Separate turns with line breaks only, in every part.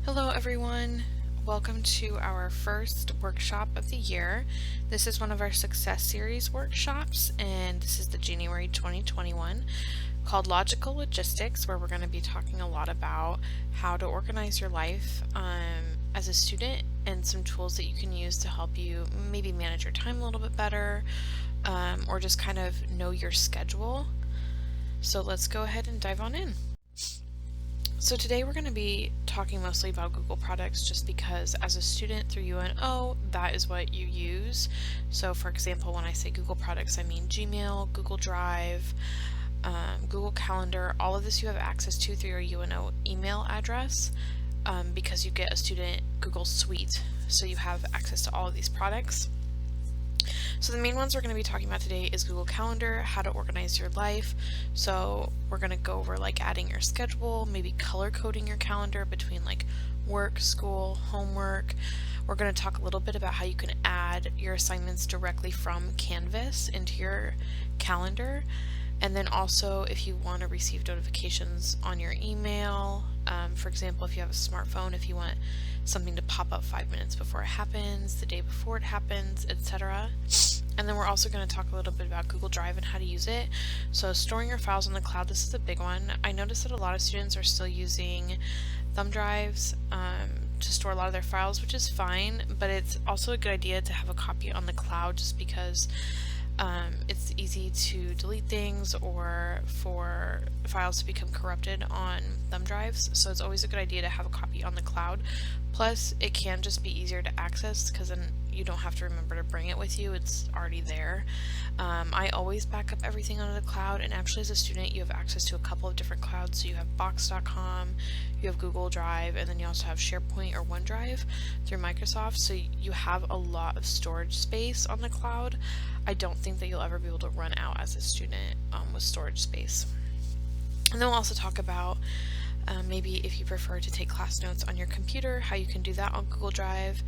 Hello everyone, welcome to our first workshop of the year. This is one of our Success Series workshops, and this is the January 2021 called Logical Logistics, where we're going to be talking a lot about how to organize your life as a student and some tools that you can use to help you maybe manage your time a little bit better or just kind of know your schedule. So let's go ahead and dive on in. So today we're going to be talking mostly about Google products just because as a student through UNO, that is what you use. So for example, when I say Google products, I mean Gmail, Google Drive, Google Calendar, all of this you have access to through your UNO email address because you get a student Google Suite. So you have access to all of these products. So the main ones we're going to be talking about today is Google Calendar, how to organize your life. So we're going to go over like adding your schedule, maybe color coding your calendar between like work, school, homework. We're going to talk a little bit about how you can add your assignments directly from Canvas into your calendar. And then also if you want to receive notifications on your email, for example, if you have a smartphone, if you want something to pop up 5 minutes before it happens, the day before it happens, etc. And then we're also going to talk a little bit about Google Drive and how to use it. So storing your files on the cloud, this is a big one. I noticed that a lot of students are still using thumb drives to store a lot of their files, which is fine, but it's also a good idea to have a copy on the cloud just because it's easy to delete things or for files to become corrupted on thumb drives, so it's always a good idea to have a copy on the cloud. Plus, it can just be easier to access because then you don't have to remember to bring it with you, it's already there. I always back up everything onto the cloud, and actually as a student you have access to a couple of different clouds. So you have Box.com, you have Google Drive, and then you also have SharePoint or OneDrive through Microsoft, so you have a lot of storage space on the cloud. I don't think that you'll ever be able to run out as a student with storage space. And then we'll also talk about maybe if you prefer to take class notes on your computer, how you can do that on Google Drive.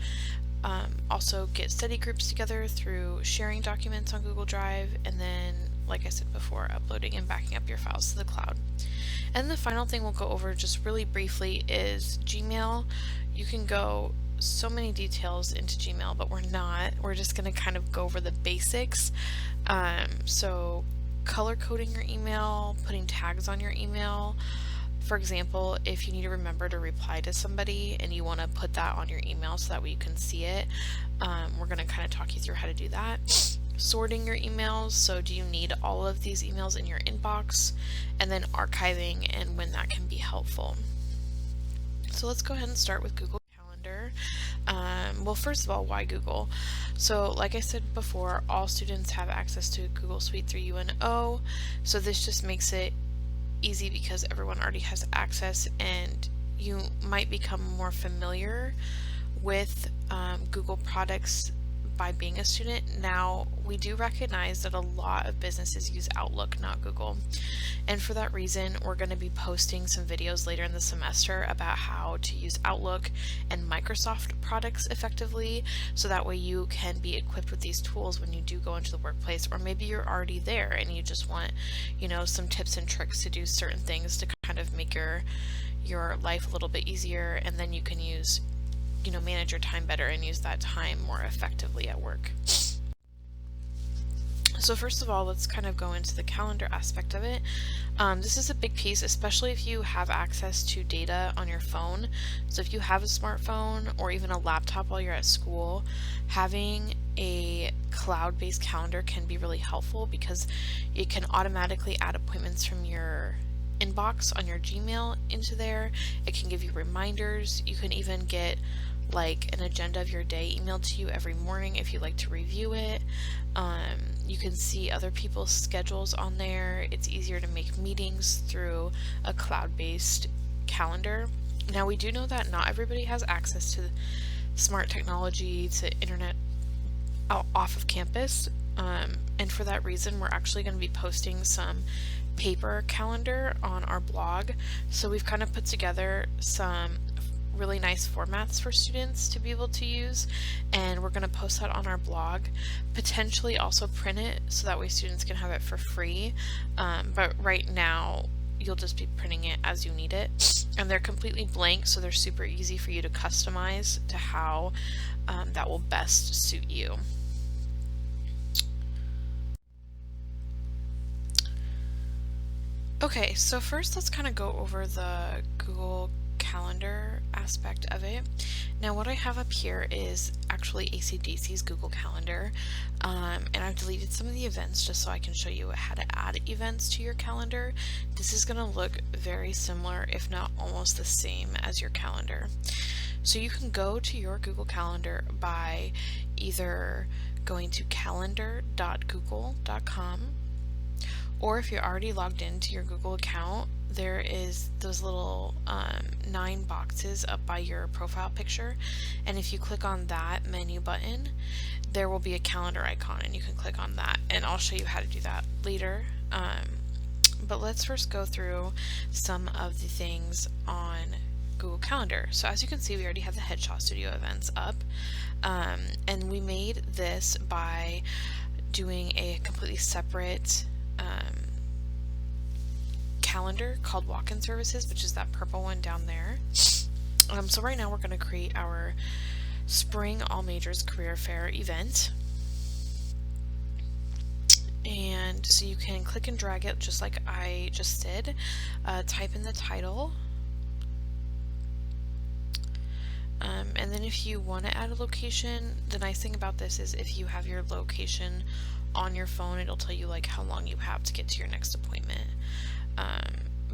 Also get study groups together through sharing documents on Google Drive, and then, like I said before, uploading and backing up your files to the cloud. And the final thing we'll go over just really briefly is Gmail. You can go so many details into Gmail, but we're not. We're just going to kind of go over the basics. So color coding your email, putting tags on your email. For example, if you need to remember to reply to somebody and you want to put that on your email so that way you can see it, we're going to kind of talk you through how to do that. Sorting your emails, so do you need all of these emails in your inbox? And then archiving and when that can be helpful. So let's go ahead and start with Google Calendar. Well, first of all, why Google? So like I said before, all students have access to Google Suite through UNO, so this just makes it easy because everyone already has access, and you might become more familiar with Google products by being a student. Now, we do recognize that a lot of businesses use Outlook, not Google, and for that reason we're going to be posting some videos later in the semester about how to use Outlook and Microsoft products effectively, so that way you can be equipped with these tools when you do go into the workplace, or maybe you're already there and you just want, you know, some tips and tricks to do certain things to kind of make your life a little bit easier, and then you can use, you know, manage your time better and use that time more effectively at work. So first of all, let's kind of go into the calendar aspect of it. This is a big piece, especially if you have access to data on your phone. So if you have a smartphone or even a laptop while you're at school, having a cloud-based calendar can be really helpful because it can automatically add appointments from your inbox on your Gmail into there. It can give you reminders. You can even get like an agenda of your day emailed to you every morning if you like to review it. You can see other people's schedules on there. It's easier to make meetings through a cloud-based calendar. Now, we do know that not everybody has access to smart technology, to internet off of campus, and for that reason we're actually going to be posting some paper calendar on our blog. So we've kind of put together some really nice formats for students to be able to use, and we're going to post that on our blog, potentially also print it so that way students can have it for free, but right now you'll just be printing it as you need it. And they're completely blank, so they're super easy for you to customize to how that will best suit you. Okay, so first let's kind of go over the Google Calendar aspect of it. Now what I have up here is actually AC/DC's Google Calendar, and I've deleted some of the events just so I can show you how to add events to your calendar. This is going to look very similar, if not almost the same as your calendar. So you can go to your Google Calendar by either going to calendar.google.com, or if you're already logged into your Google account, there is those little 9 boxes up by your profile picture, and if you click on that menu button, there will be a calendar icon, and you can click on that, and I'll show you how to do that later. But let's first go through some of the things on Google Calendar. So as you can see, we already have the Headshot Studio events up, and we made this by doing a completely separate calendar called Walk-in Services, which is that purple one down there. So right now we're going to create our Spring All Majors Career Fair event. And so you can click and drag it just like I just did. Type in the title. And then if you want to add a location, the nice thing about this is if you have your location on your phone, it'll tell you like how long you have to get to your next appointment.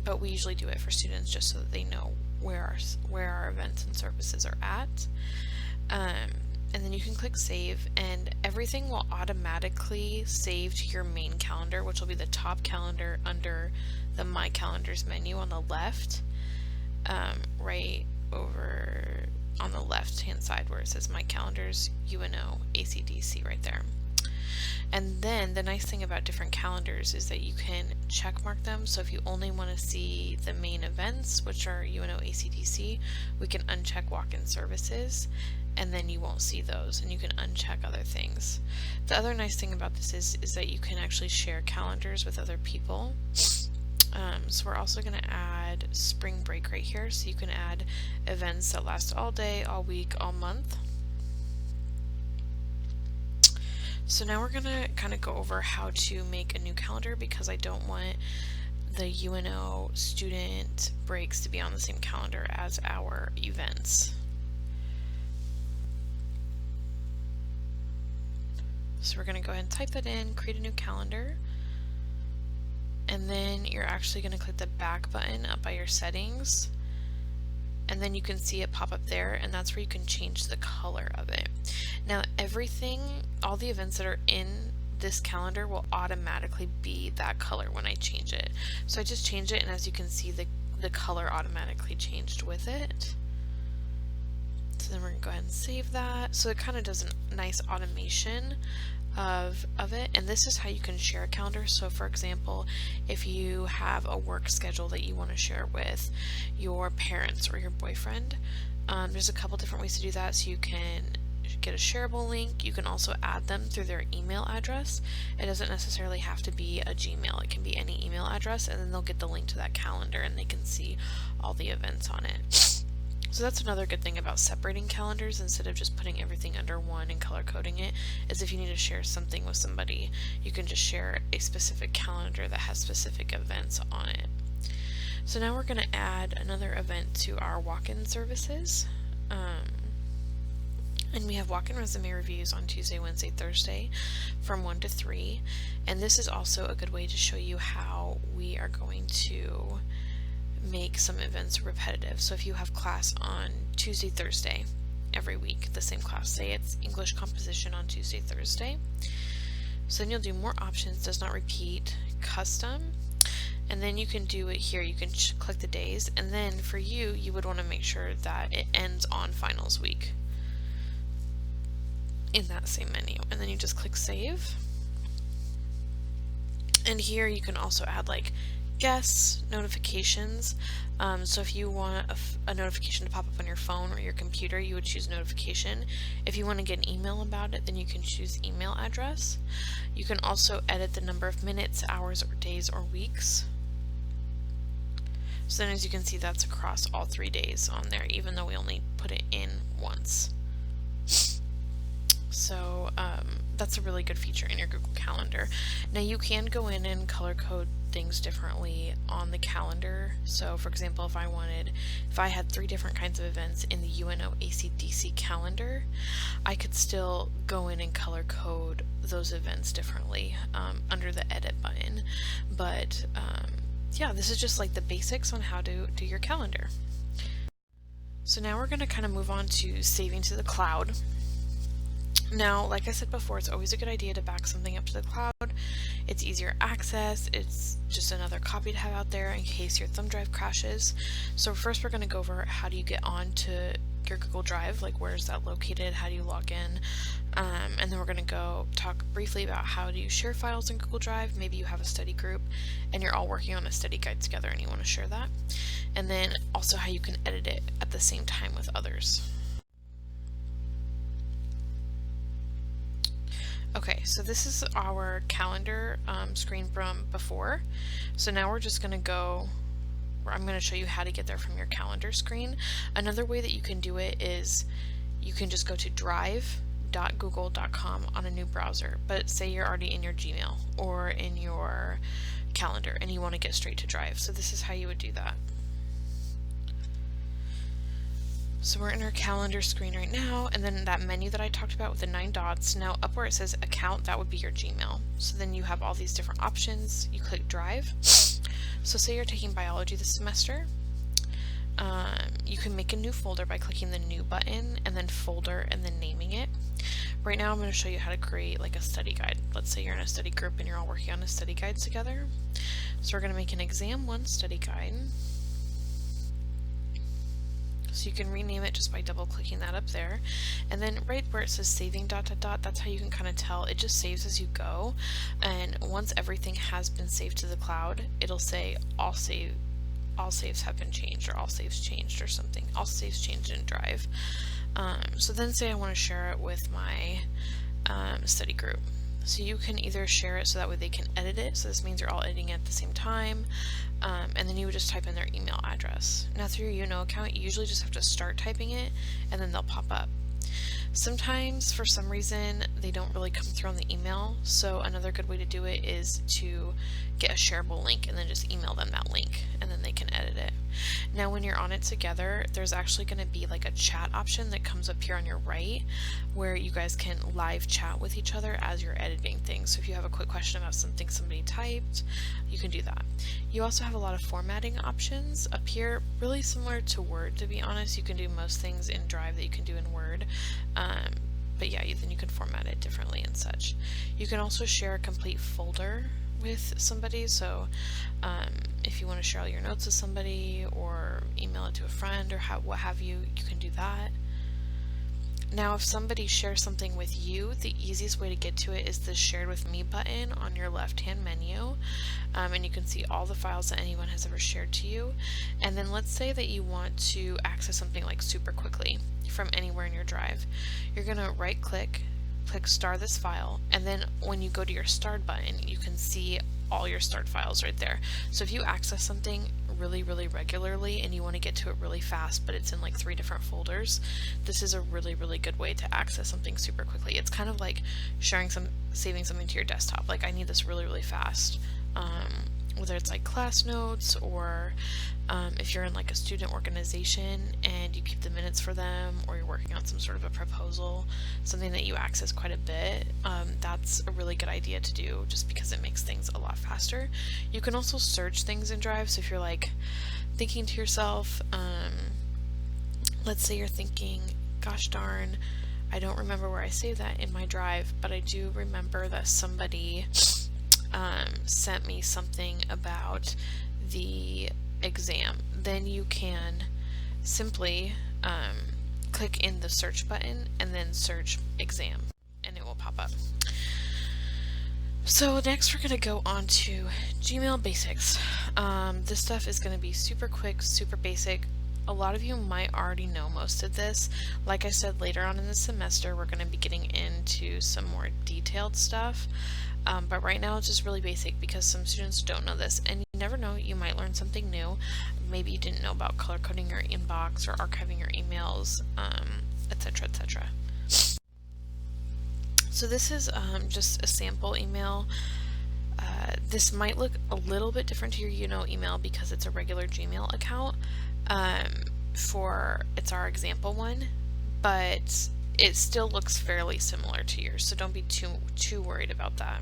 But we usually do it for students just so that they know where our events and services are at. And then you can click save, and everything will automatically save to your main calendar, which will be the top calendar under the My Calendars menu on the left, right over on the left hand side where it says My Calendars, UNO, AC/DC right there. And then the nice thing about different calendars is that you can check mark them. So if you only want to see the main events, which are UNO, AC/DC, we can uncheck Walk-in Services, and then you won't see those, and you can uncheck other things. The other nice thing about this is that you can actually share calendars with other people. So we're also going to add spring break right here, so you can add events that last all day, all week, all month. So now we're going to kind of go over how to make a new calendar, because I don't want the UNO student breaks to be on the same calendar as our events. So we're going to go ahead and type that in, create a new calendar, and then you're actually going to click the back button up by your settings, and then you can see it pop up there, and that's where you can change the color of it. Now all the events that are in this calendar will automatically be that color when I change it. So I just changed it, and as you can see, the color automatically changed with it. So then we're going to go ahead and save that. So it kind of does a nice automation of it, and this is how you can share a calendar. So for example, if you have a work schedule that you want to share with your parents or your boyfriend, there's a couple different ways to do that. So you can get a shareable link. You can also add them through their email address. It doesn't necessarily have to be a Gmail, it can be any email address, and then they'll get the link to that calendar and they can see all the events on it. So that's another good thing about separating calendars instead of just putting everything under one and color coding it, is if you need to share something with somebody, you can just share a specific calendar that has specific events on it. So now we're going to add another event to our walk-in services. And we have walk-in resume reviews on Tuesday, Wednesday, Thursday from 1 to 3. And this is also a good way to show you how we are going to make some events repetitive. So if you have class on Tuesday, Thursday every week, the same class, say it's English composition on Tuesday, Thursday. So then you'll do more options, does not repeat, custom, and then you can do it here. You can click the days, and then for you would want to make sure that it ends on finals week in that same menu, and then you just click save. And here you can also add like guests, notifications. So if you want a notification to pop up on your phone or your computer, you would choose notification. If you want to get an email about it, then you can choose email address. You can also edit the number of minutes, hours, or days, or weeks. So then as you can see, that's across all 3 days on there, even though we only put it in once. So that's a really good feature in your Google Calendar. Now you can go in and color code things differently on the calendar. So for example, if I had 3 different kinds of events in the UNO ACDC calendar, I could still go in and color code those events differently under the edit button. But yeah, this is just like the basics on how to do your calendar. So now we're going to kind of move on to saving to the cloud. Now, like I said before, it's always a good idea to back something up to the cloud. It's easier access, it's just another copy to have out there in case your thumb drive crashes. So first we're going to go over how do you get on to your Google Drive, like where is that located, how do you log in, and then we're going to go talk briefly about how do you share files in Google Drive. Maybe you have a study group and you're all working on a study guide together and you want to share that. And then also how you can edit it at the same time with others. Okay, so this is our calendar screen from before. So now we're just going to go, I'm going to show you how to get there from your calendar screen. Another way that you can do it is you can just go to drive.google.com on a new browser, but say you're already in your Gmail or in your calendar and you want to get straight to Drive. So this is how you would do that. So we're in our calendar screen right now, and then that menu that I talked about with the 9 dots, now up where it says account, that would be your Gmail. So then you have all these different options. You click Drive. So say you're taking biology this semester, you can make a new folder by clicking the new button and then folder and then naming it. Right now I'm going to show you how to create like a study guide. Let's say you're in a study group and you're all working on a study guide together. So we're going to make an exam 1 study guide. So you can rename it just by double clicking that up there, and then right where it says saving ... that's how you can kind of tell it just saves as you go, and once everything has been saved to the cloud, it'll say all saves have been changed, or all saves changed, or something. All saves changed in Drive. So then say I want to share it with my study group. So you can either share it so that way they can edit it, so this means you're all editing it at the same time, and then you would just type in their email address. Now through your UNO account, you usually just have to start typing it, and then they'll pop up. Sometimes, for some reason, they don't really come through on the email, so another good way to do it is to get a shareable link and then just email them that link, and then they can edit it. Now when you're on it together, there's actually going to be like a chat option that comes up here on your right, where you guys can live chat with each other as you're editing things. So if you have a quick question about something somebody typed, you can do that. You also have a lot of formatting options up here, really similar to Word, to be honest. You can do most things in Drive that you can do in Word. But yeah, then you can format it differently and such. You can also share a complete folder with somebody, so if you want to share all your notes with somebody or email it to a friend or what have you, you can do that. Now if somebody shares something with you, the easiest way to get to it is the shared with me button on your left hand menu, and you can see all the files that anyone has ever shared to you. And then let's say that you want to access something like super quickly from anywhere in your Drive. You're going to right click star this file, and then when you go to your start button, you can see all your start files right there. So if you access something really regularly and you want to get to it really fast, but it's in like 3 different folders, this is a really good way to access something super quickly. It's kind of like saving something to your desktop. Like, I need this really fast. Whether it's like class notes or if you're in like a student organization and you keep the minutes for them, or you're working on some sort of a proposal, something that you access quite a bit, that's a really good idea to do just because it makes things a lot faster. You can also search things in Drive, so if you're like thinking to yourself, let's say you're thinking, gosh darn, I don't remember where I saved that in my Drive, but I do remember that somebody sent me something about the exam. Then you can simply click in the search button and then search exam, and it will pop up. So next we're going to go on to Gmail basics. This stuff is going to be super quick, super basic. A lot of you might already know most of this. Like I said, later on in the semester we're going to be getting into some more detailed stuff. But right now it's just really basic because some students don't know this, and you never know, you might learn something new. Maybe you didn't know about color coding your inbox or archiving your emails, etc., etc. So this is just a sample email. This might look a little bit different to your email because it's a regular Gmail account. It's our example one, but it still looks fairly similar to yours, so don't be too worried about that.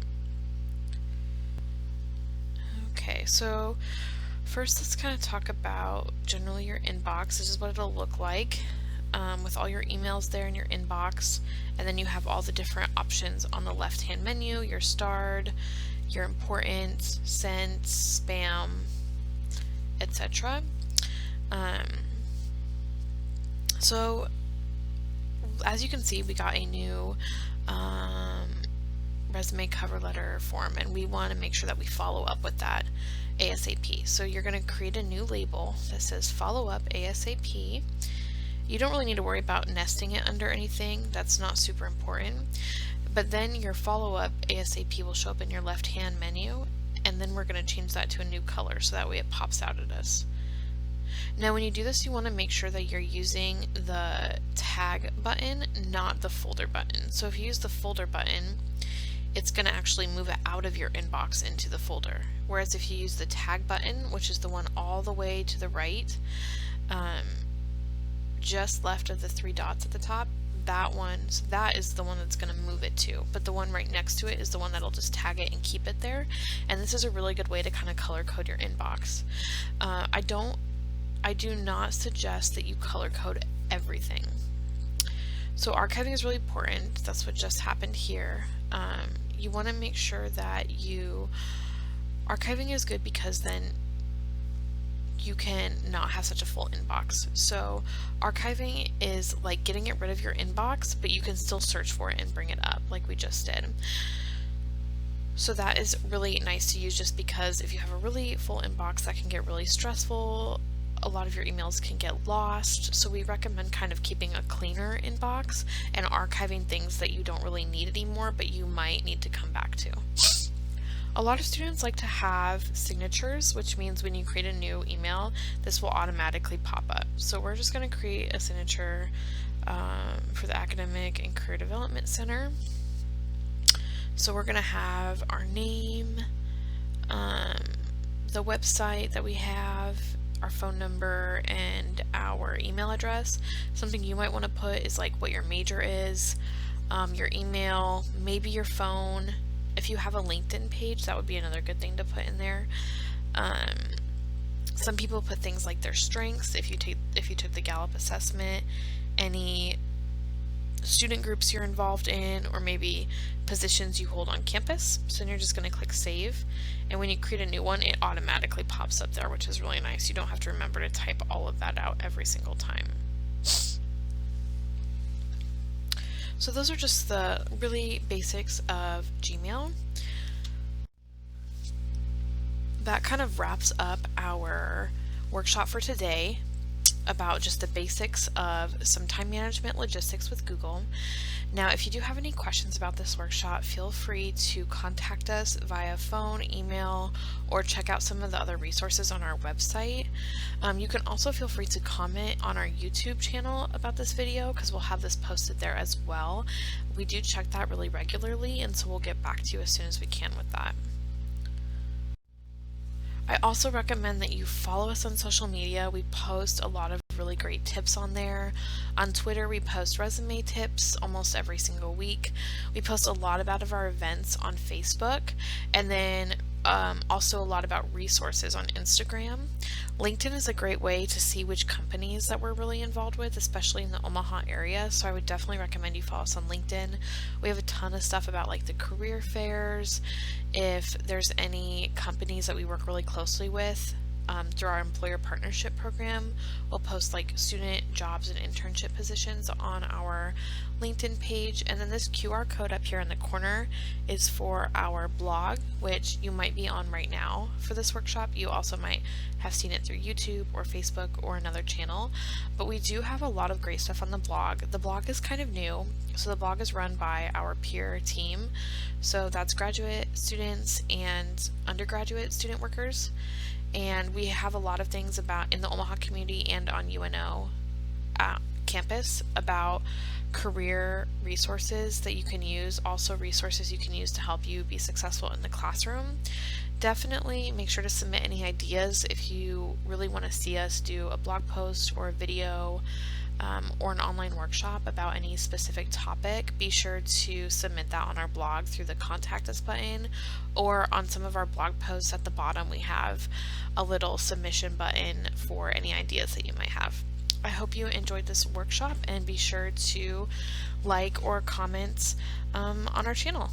Okay, so first let's kind of talk about generally your inbox. This is what it'll look like with all your emails there in your inbox, and then you have all the different options on the left hand menu, your starred, your important, sent, spam, etc. So as you can see, we got a new resume cover letter form, and we want to make sure that we follow up with that ASAP. So you're going to create a new label that says follow up ASAP. You don't really need to worry about nesting it under anything. That's not super important. But then your follow up ASAP will show up in your left hand menu, and then we're going to change that to a new color so that way it pops out at us. Now when you do this, you want to make sure that you're using the tag button, not the folder button. So if you use the folder button, it's going to actually move it out of your inbox into the folder. Whereas if you use the tag button, which is the one all the way to the right, just left of the three dots at the top, that is the one that's going to move it to, but the one right next to it is the one that'll just tag it and keep it there. And this is a really good way to kind of color code your inbox. I do not suggest that you color code everything. So archiving is really important. That's what just happened here. You want to make sure that archiving is good because then you can not have such a full inbox. So archiving is like getting rid of your inbox, but you can still search for it and bring it up like we just did. So that is really nice to use, just because if you have a really full inbox, that can get really stressful. A lot of your emails can get lost, so we recommend kind of keeping a cleaner inbox and archiving things that you don't really need anymore, but you might need to come back to. A lot of students like to have signatures, which means when you create a new email, this will automatically pop up. So we're just going to create a signature for the Academic and Career Development Center. So we're going to have our name, the website that we have, our phone number, and our email address. Something you might want to put is like what your major is, your email, maybe your phone. If you have a LinkedIn page, that would be another good thing to put in there. Some people put things like their strengths, if you took the Gallup assessment, any student groups you're involved in, or maybe positions you hold on campus. So then you're just going to click save, and when you create a new one, it automatically pops up there, which is really nice. You don't have to remember to type all of that out every single time. So those are just the really basics of Gmail. That kind of wraps up our workshop for today about just the basics of some time management logistics with Google. Now, if you do have any questions about this workshop, feel free to contact us via phone, email, or check out some of the other resources on our website. You can also feel free to comment on our YouTube channel about this video, because we'll have this posted there as well. We do check that really regularly, and so we'll get back to you as soon as we can with that. I also recommend that you follow us on social media. We post a lot of really great tips on there. On Twitter, we post resume tips almost every single week. We post a lot about our events on Facebook, and then also a lot about resources on Instagram. LinkedIn is a great way to see which companies that we're really involved with, especially in the Omaha area, so I would definitely recommend you follow us on LinkedIn. We have a ton of stuff about like the career fairs. If there's any companies that we work really closely with, through our employer partnership program. We'll post like student jobs and internship positions on our LinkedIn page, and then this QR code up here in the corner is for our blog, which you might be on right now for this workshop. You also might have seen it through YouTube or Facebook or another channel, but we do have a lot of great stuff on the blog. The blog is kind of new, so the blog is run by our peer team, so that's graduate students and undergraduate student workers, and we have a lot of things about in the Omaha community and on UNO campus about career resources that you can use, also resources you can use to help you be successful in the classroom. Definitely make sure to submit any ideas if you really want to see us do a blog post or a video or an online workshop about any specific topic. Be sure to submit that on our blog through the Contact Us button, or on some of our blog posts at the bottom we have a little submission button for any ideas that you might have. I hope you enjoyed this workshop, and be sure to like or comment on our channel.